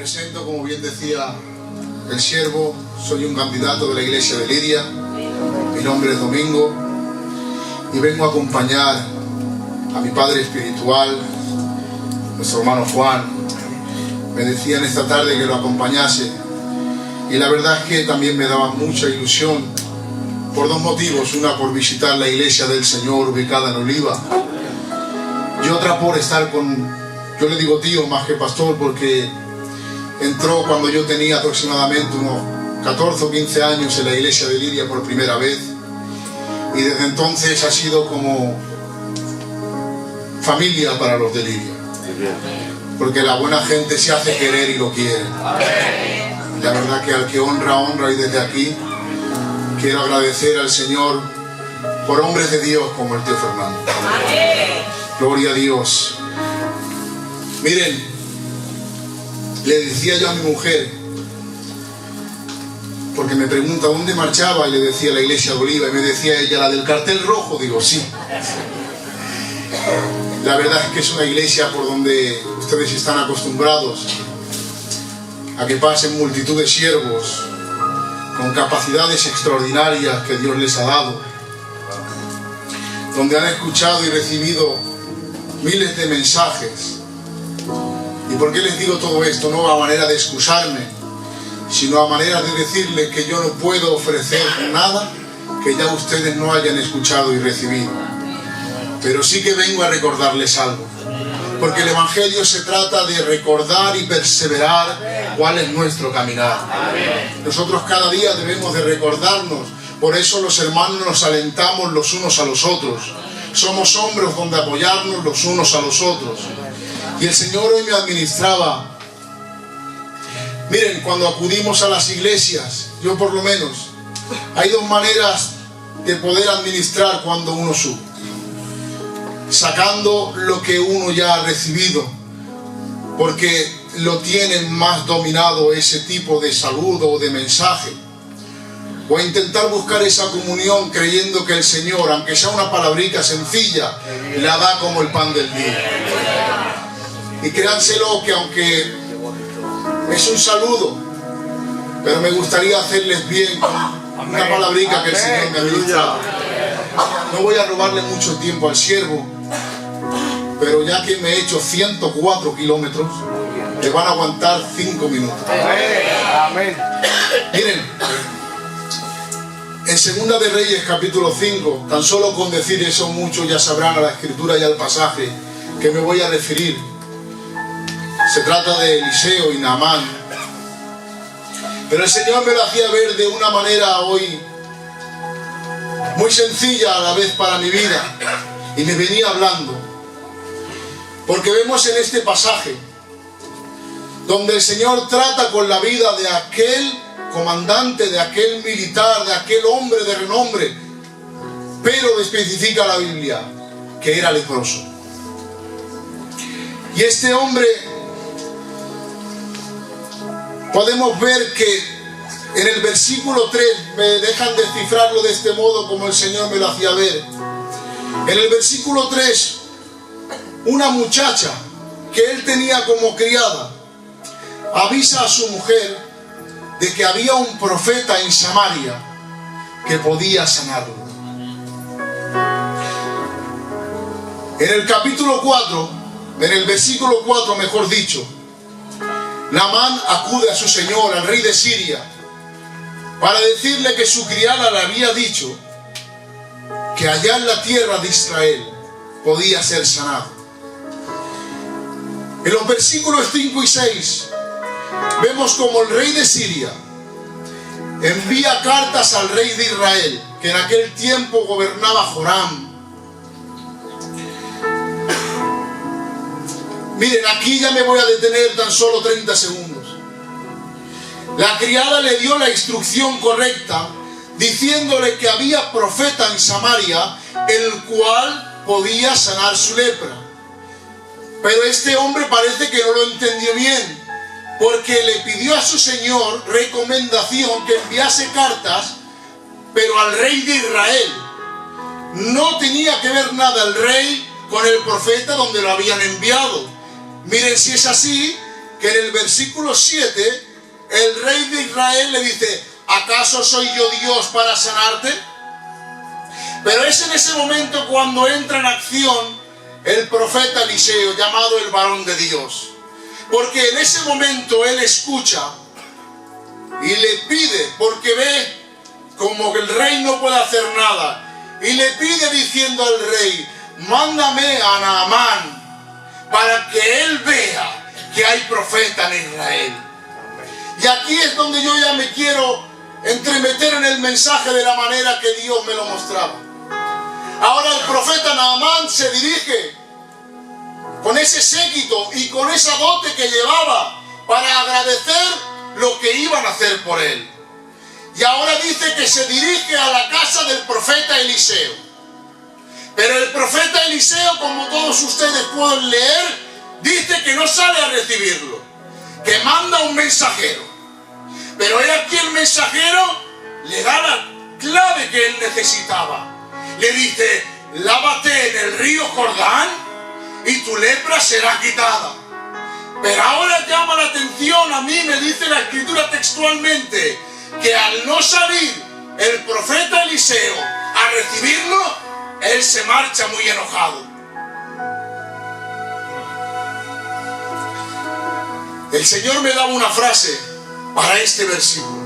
presento, como bien decía el siervo, soy un candidato de la iglesia de Liria. Mi nombre es Domingo y vengo a acompañar a mi padre espiritual, nuestro hermano Juan. Me decían esta tarde que lo acompañase y la verdad es que también me daba mucha ilusión por dos motivos: una por visitar la iglesia del Señor ubicada en Oliva y otra por estar con, yo le digo tío más que pastor, porque entró cuando yo tenía aproximadamente unos 14 o 15 años en la iglesia de Liria por primera vez, y desde entonces ha sido como familia para los de Liria, porque la buena gente se hace querer y lo quiere. La verdad que al que honra, honra, y desde aquí quiero agradecer al Señor por hombres de Dios como el tío Fernando. Gloria a Dios. Miren, le decía yo a mi mujer, porque me pregunta dónde marchaba, y le decía la iglesia de Oliva, y me decía ella, la del cartel rojo. Digo, sí. La verdad es que es una iglesia por donde ustedes están acostumbrados a que pasen multitud de siervos con capacidades extraordinarias que Dios les ha dado, donde han escuchado y recibido miles de mensajes. ¿Y por qué les digo todo esto? No a manera de excusarme, sino a manera de decirles que yo no puedo ofrecer nada que ya ustedes no hayan escuchado y recibido. Pero sí que vengo a recordarles algo, porque el Evangelio se trata de recordar y perseverar cuál es nuestro caminar. Nosotros cada día debemos de recordarnos, por eso los hermanos nos alentamos los unos a los otros. Somos hombres donde apoyarnos los unos a los otros. Y el Señor hoy me administraba. Miren, cuando acudimos a las iglesias, yo por lo menos, hay dos maneras de poder administrar cuando uno sube: sacando lo que uno ya ha recibido, porque lo tienen más dominado ese tipo de saludo o de mensaje, o a intentar buscar esa comunión creyendo que el Señor, aunque sea una palabrita sencilla, la da como el pan del día. Y créanselo que aunque es un saludo, pero me gustaría hacerles bien con una palabrita que el Señor me ha ministrado. No voy a robarle mucho tiempo al siervo, pero ya que me he hecho 104 kilómetros, le van a aguantar 5 minutos. Amén. Miren, en Segunda de Reyes capítulo 5, tan solo con decir eso muchos ya sabrán a la escritura y al pasaje que me voy a referir. Se trata de Eliseo y Naamán, pero el Señor me lo hacía ver de una manera hoy muy sencilla a la vez para mi vida, y me venía hablando, porque vemos en este pasaje donde el Señor trata con la vida de aquel comandante, de aquel militar, de aquel hombre de renombre, pero especifica la Biblia que era leproso. Y este hombre, podemos ver que en el versículo 3, me dejan descifrarlo de este modo como el Señor me lo hacía ver. En el versículo 3, una muchacha que él tenía como criada avisa a su mujer de que había un profeta en Samaria que podía sanarlo. En el capítulo 4, en el versículo 4 mejor dicho, Naamán acude a su señor, al rey de Siria, para decirle que su criada le había dicho que allá en la tierra de Israel podía ser sanado. En los versículos 5 y 6 vemos como el rey de Siria envía cartas al rey de Israel, que en aquel tiempo gobernaba Joram. Miren, aquí ya me voy a detener tan solo 30 segundos. La criada le dio la instrucción correcta, diciéndole que había profeta en Samaria, el cual podía sanar su lepra. Pero este hombre parece que no lo entendió bien, porque le pidió a su señor recomendación que enviase cartas, pero al rey de Israel. No tenía que ver nada el rey con el profeta donde lo habían enviado. Miren si es así, que en el versículo 7 el rey de Israel le dice: ¿acaso soy yo Dios para sanarte? Pero es en ese momento cuando entra en acción el profeta Eliseo, llamado el varón de Dios. Porque en ese momento él escucha y le pide, porque ve como que el rey no puede hacer nada, y le pide diciendo al rey: mándame a Naamán para que él vea que hay profeta en Israel. Y aquí es donde yo ya me quiero entremeter en el mensaje de la manera que Dios me lo mostraba. Ahora el profeta Naamán se dirige con ese séquito y con esa dote que llevaba para agradecer lo que iban a hacer por él. Y ahora dice que se dirige a la casa del profeta Eliseo. Pero el profeta Eliseo, como todos ustedes pueden leer, dice que no sale a recibirlo, que manda un mensajero. Pero he aquí el mensajero le da la clave que él necesitaba. Le dice: lávate en el río Jordán y tu lepra será quitada. Pero ahora llama la atención, a mí me dice la escritura textualmente, que al no salir el profeta Eliseo a recibirlo, él se marcha muy enojado. El Señor me daba una frase para este versículo.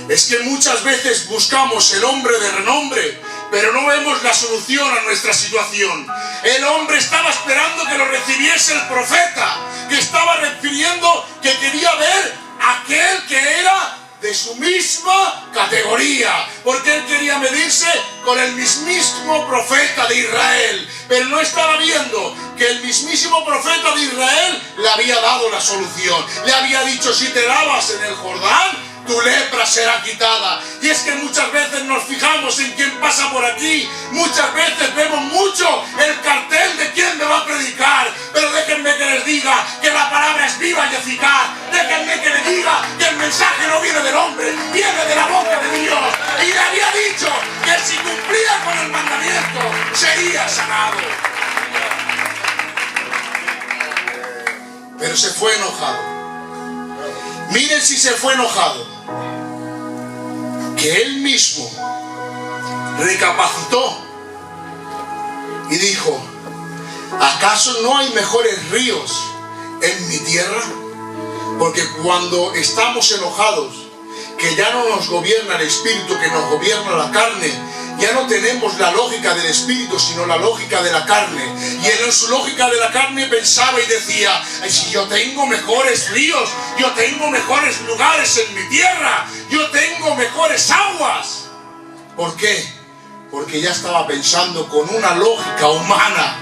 Es que muchas veces buscamos el hombre de renombre, pero no vemos la solución a nuestra situación. El hombre estaba esperando que lo recibiese el profeta, que estaba refiriendo que quería ver a aquel que era de su misma categoría, porque él quería medirse con el mismísimo profeta de Israel, pero no estaba viendo que el mismísimo profeta de Israel le había dado la solución. Le había dicho: si te lavas en el Jordán, tu lepra será quitada. Y es que muchas veces nos fijamos en quién pasa por aquí, muchas veces vemos mucho el cartel de quién me va a predicar, pero déjenme que les diga que la palabra es viva y eficaz. Déjenme que les diga que el mensaje no viene del hombre, viene de la boca de Dios. Y le había dicho que si cumplía con el mandamiento sería sanado. Pero se fue enojado. Miren si se fue enojado, que él mismo recapacitó y dijo: ¿acaso no hay mejores ríos en mi tierra? Porque cuando estamos enojados, que ya no nos gobierna el espíritu, que nos gobierna la carne, ya no tenemos la lógica del espíritu, sino la lógica de la carne. Y él en su lógica de la carne pensaba y decía: si yo tengo mejores ríos, yo tengo mejores lugares en mi tierra, yo tengo mejores aguas. ¿Por qué? Porque ya estaba pensando con una lógica humana.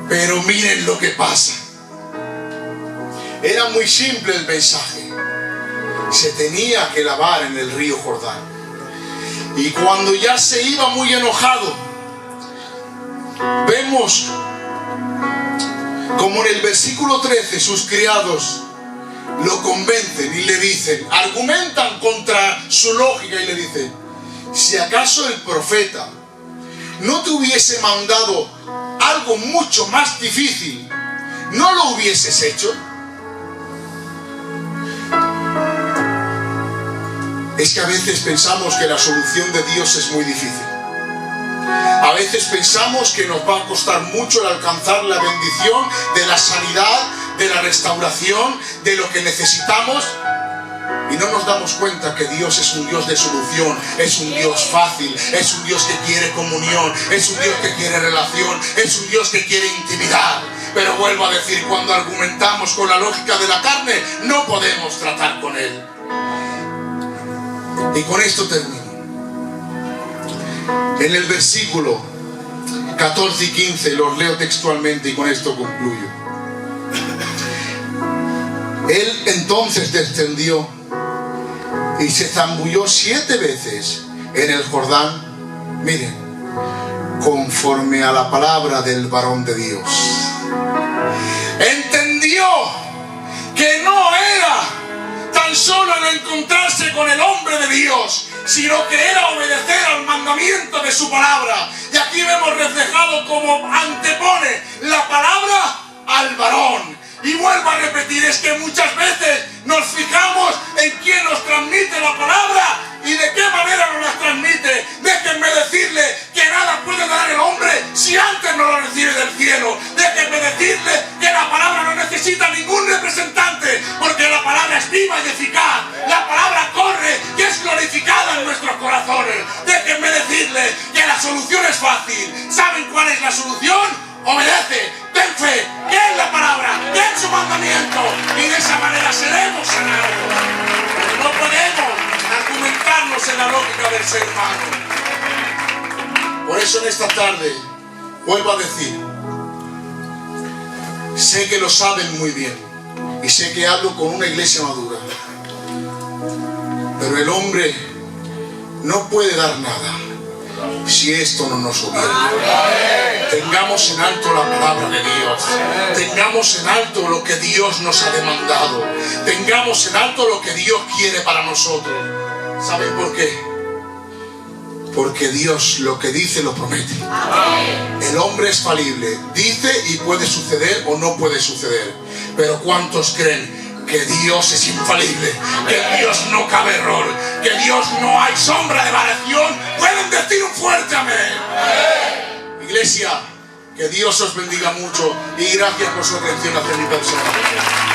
Pero miren lo que pasa. Era muy simple el mensaje. Se tenía que lavar en el río Jordán. Y cuando ya se iba muy enojado, vemos como en el versículo 13 sus criados lo convencen y le dicen, argumentan contra su lógica y le dicen: si acaso el profeta no te hubiese mandado algo mucho más difícil, ¿no lo hubieses hecho? Es que a veces pensamos que la solución de Dios es muy difícil. A veces pensamos que nos va a costar mucho el alcanzar la bendición de la sanidad, de la restauración, de lo que necesitamos. Y no nos damos cuenta que Dios es un Dios de solución, es un Dios fácil, es un Dios que quiere comunión, es un Dios que quiere relación, es un Dios que quiere intimidad. Pero vuelvo a decir, cuando argumentamos con la lógica de la carne, no podemos tratar con Él. Y con esto termino. En el versículo 14 y 15 los leo textualmente y con esto concluyo. Él entonces descendió y se zambulló 7 veces en el Jordán, miren, conforme a la palabra del varón de Dios. Entendió que no era tan solo el encontrarse con el hombre de Dios, sino que era obedecer al mandamiento de su palabra. Y aquí vemos reflejado cómo antepone la palabra al varón. Y vuelvo a repetir, es que muchas veces nos fijamos en quién nos transmite la palabra y de qué manera nos la transmite. Déjenme decirle que nada puede dar el hombre si antes no lo recibe del cielo. Déjenme decirle que la palabra no necesita ningún representante, porque la palabra es viva y eficaz. La palabra corre y es glorificada en nuestros corazones. Déjenme decirle que la solución es fácil. ¿Saben cuál es la solución? Obedece, ten fe, que es la palabra, que es su mandamiento, y de esa manera seremos sanados. Pero no podemos argumentarnos en la lógica del ser humano. Por eso en esta tarde vuelvo a decir, sé que lo saben muy bien y sé que hablo con una iglesia madura, pero el hombre no puede dar nada si esto no nos hubiera. Tengamos en alto la palabra de Dios. Tengamos en alto lo que Dios nos ha demandado. Tengamos en alto lo que Dios quiere para nosotros. ¿Saben por qué? Porque Dios lo que dice lo promete. El hombre es falible. Dice y puede suceder o no puede suceder. Pero ¿cuántos creen que Dios es infalible, que en Dios no cabe error, que en Dios no hay sombra de variación? Pueden decir un fuerte amén. Iglesia, que Dios os bendiga mucho y gracias por su atención hacia mi persona.